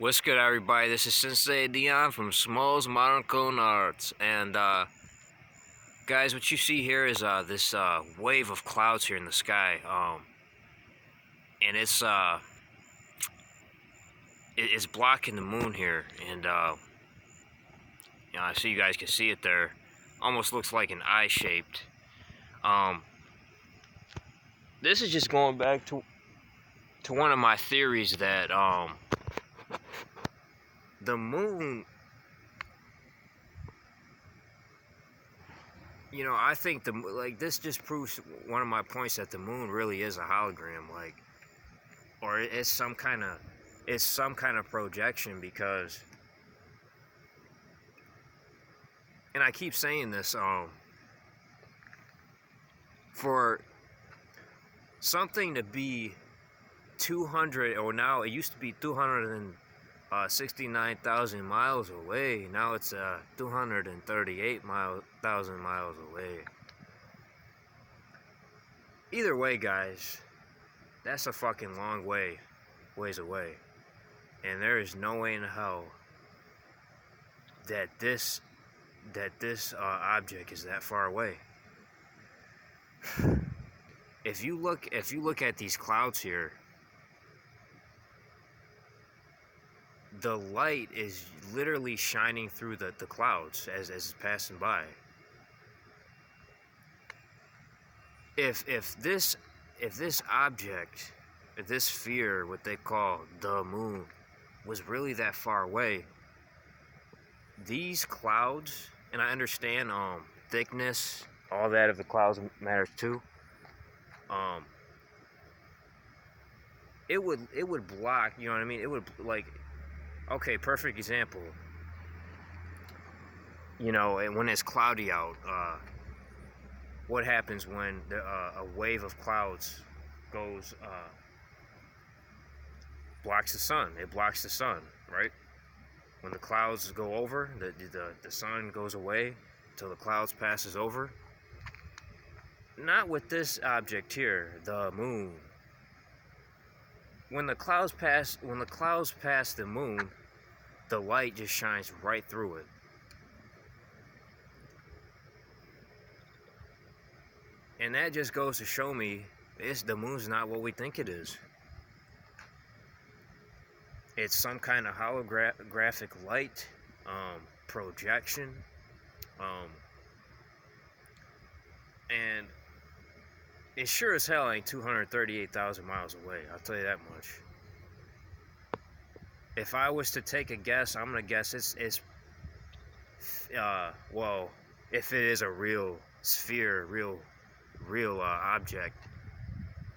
What's good, everybody? This is Sensei Dion from Smalls Modern Cone Arts, and guys, what you see here is this wave of clouds here in the sky, and it's blocking the moon here, and I see you guys can see it there. Almost looks like an eye shaped. This is just going back to one of my theories that the moon. I think this just proves one of my points that the moon really is a hologram, or it's some kind of projection, because, and I keep saying this, for something to be 200, or now it used to be 269,000 miles away. Now it's 238,000 miles away. Either way, guys, that's a fucking long ways away, and there is no way in hell that this object is that far away. If you look at these clouds here, the light is literally shining through the clouds as it's passing by. If this object, if this sphere, what they call the moon, was really that far away, these clouds, and I understand thickness, all that of the clouds matters too. It would block, you know what I mean? It would, okay, perfect example. And when it's cloudy out, what happens when a wave of clouds goes, blocks the sun? It blocks the sun, right? When the clouds go over, the sun goes away until the clouds passes over. Not with this object here, the moon. When the clouds pass the moon, the light just shines right through it. And that just goes to show me the moon's not what we think it is. It's some kind of holographic light, projection, and it sure as hell ain't 238,000 miles away. I'll tell you that much. If I was to take a guess, I'm gonna guess it's well, if it is a real sphere, real object,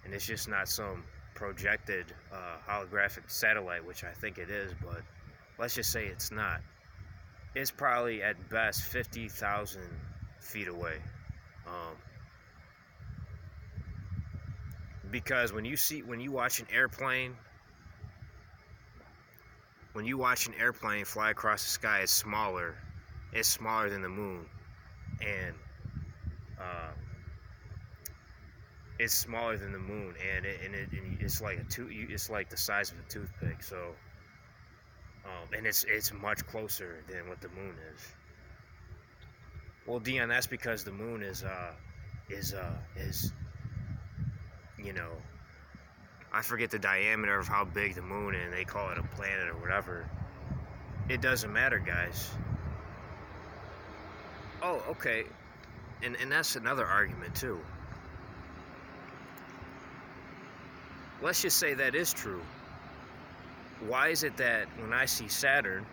and it's just not some projected holographic satellite, which I think it is, but let's just say it's not. It's probably at best 50,000 feet away. Because when you watch an airplane fly across the sky, it's smaller than the moon, and it's smaller than the moon, and it's like it's like the size of a toothpick. So, and it's much closer than what the moon is. Well, Dion, that's because the moon is I forget the diameter of how big the moon is, and they call it a planet or whatever. It doesn't matter, guys. Oh, okay. And that's another argument too. Let's just say that is true. Why is it that when I see Saturn,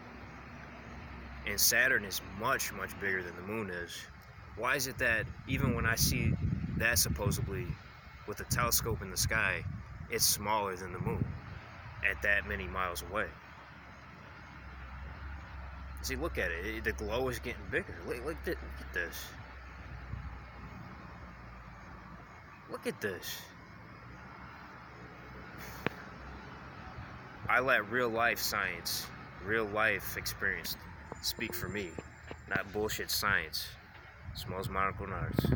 and Saturn is much, much bigger than the moon is, why is it that even when I see that supposedly with a telescope in the sky, it's smaller than the moon at that many miles away? See, look at it. The glow is getting bigger. Look at this. Look at this. I let real life science, real life experience speak for me, not bullshit science. Smalls Modern Cone Arts.